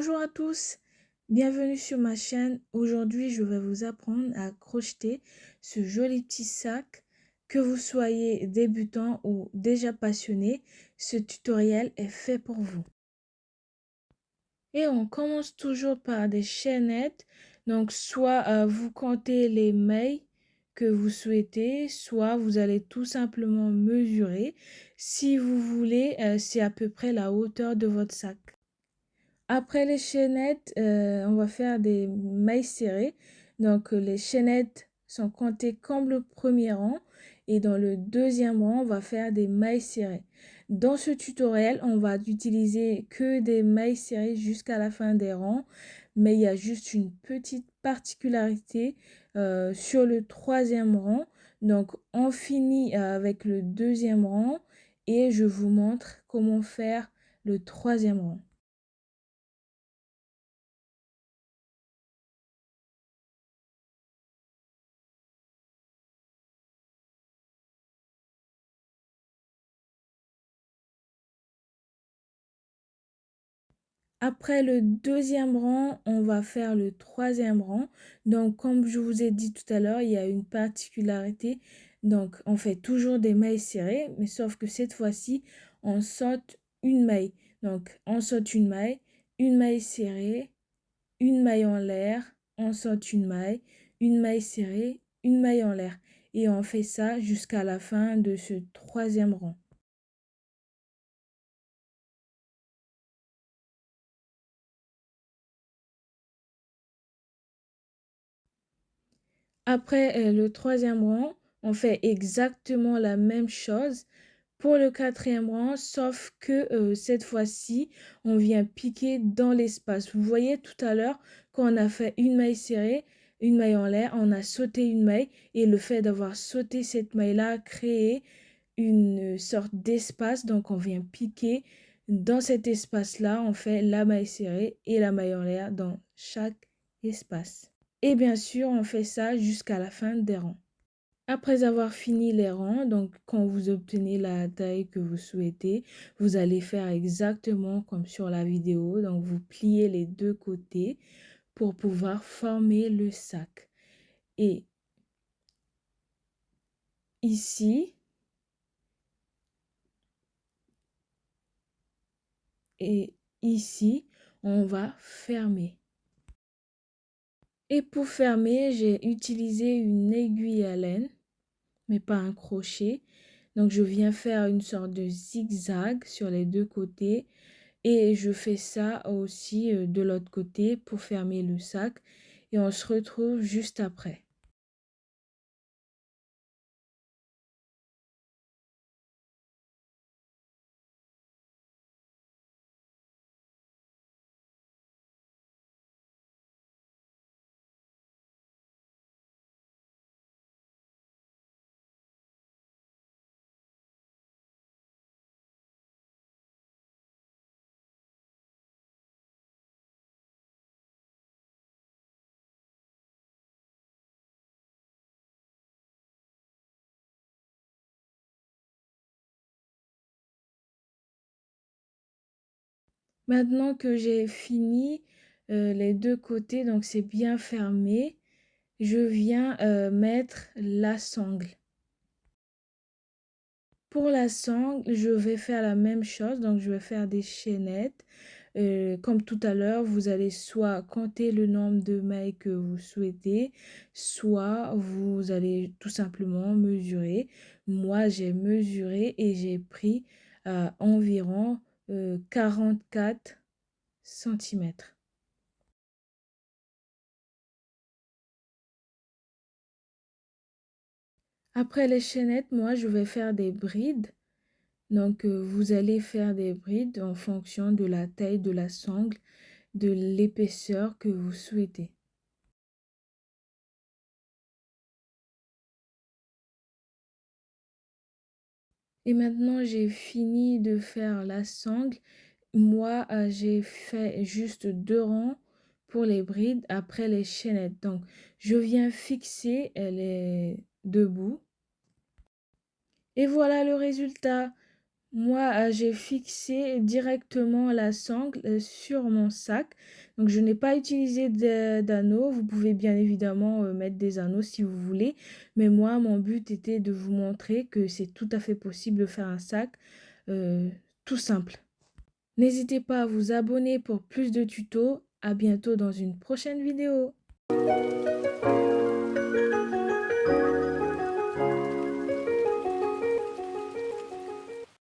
Bonjour à tous, bienvenue sur ma chaîne. Aujourd'hui, je vais vous apprendre à crocheter ce joli petit sac. Que vous soyez débutant ou déjà passionné, ce tutoriel est fait pour vous. Et on commence toujours par des chaînettes. Donc, soit vous comptez les mailles que vous souhaitez, soit vous allez tout simplement mesurer. Si vous voulez, c'est à peu près la hauteur de votre sac. Après les chaînettes, on va faire des mailles serrées. Donc, les chaînettes sont comptées comme le premier rang. Et dans le deuxième rang, on va faire des mailles serrées. Dans ce tutoriel, on va utiliser que des mailles serrées jusqu'à la fin des rangs. Mais il y a juste une petite particularité sur le troisième rang. Donc, on finit avec le deuxième rang et je vous montre comment faire le troisième rang. Après le deuxième rang, on va faire le troisième rang. Donc, comme je vous ai dit tout à l'heure, il y a une particularité. Donc, on fait toujours des mailles serrées, mais sauf que cette fois-ci, on saute une maille. Donc, on saute une maille serrée, une maille en l'air, on saute une maille serrée, une maille en l'air. Et on fait ça jusqu'à la fin de ce troisième rang. Après le troisième rang, on fait exactement la même chose pour le quatrième rang, sauf que cette fois-ci, on vient piquer dans l'espace. Vous voyez tout à l'heure, quand on a fait une maille serrée, une maille en l'air, on a sauté une maille et le fait d'avoir sauté cette maille-là a créé une sorte d'espace. Donc, on vient piquer dans cet espace-là, on fait la maille serrée et la maille en l'air dans chaque espace. Et bien sûr, on fait ça jusqu'à la fin des rangs. Après avoir fini les rangs, donc quand vous obtenez la taille que vous souhaitez, vous allez faire exactement comme sur la vidéo. Donc, vous pliez les deux côtés pour pouvoir former le sac. Et ici, et ici, on va fermer. Et pour fermer, j'ai utilisé une aiguille à laine, mais pas un crochet. Donc, je viens faire une sorte de zigzag sur les deux côtés. Et je fais ça aussi de l'autre côté pour fermer le sac. Et on se retrouve juste après. Maintenant que j'ai fini les deux côtés, donc c'est bien fermé, je viens mettre la sangle. Pour la sangle, je vais faire la même chose, donc je vais faire des chaînettes. Comme tout à l'heure, vous allez soit compter le nombre de mailles que vous souhaitez, soit vous allez tout simplement mesurer. Moi, j'ai mesuré et j'ai pris environ 44 centimètres. Après les chaînettes, moi, je vais faire des brides. Donc, vous allez faire des brides en fonction de la taille de la sangle, de l'épaisseur que vous souhaitez. Et maintenant, j'ai fini de faire la sangle. Moi, j'ai fait juste 2 rangs pour les brides après les chaînettes. Donc, je viens fixer les deux bouts. Et voilà le résultat. Moi, j'ai fixé directement la sangle sur mon sac. Donc, je n'ai pas utilisé d'anneaux. Vous pouvez bien évidemment mettre des anneaux si vous voulez. Mais moi, mon but était de vous montrer que c'est tout à fait possible de faire un sac euh, tout simple. N'hésitez pas à vous abonner pour plus de tutos. À bientôt dans une prochaine vidéo.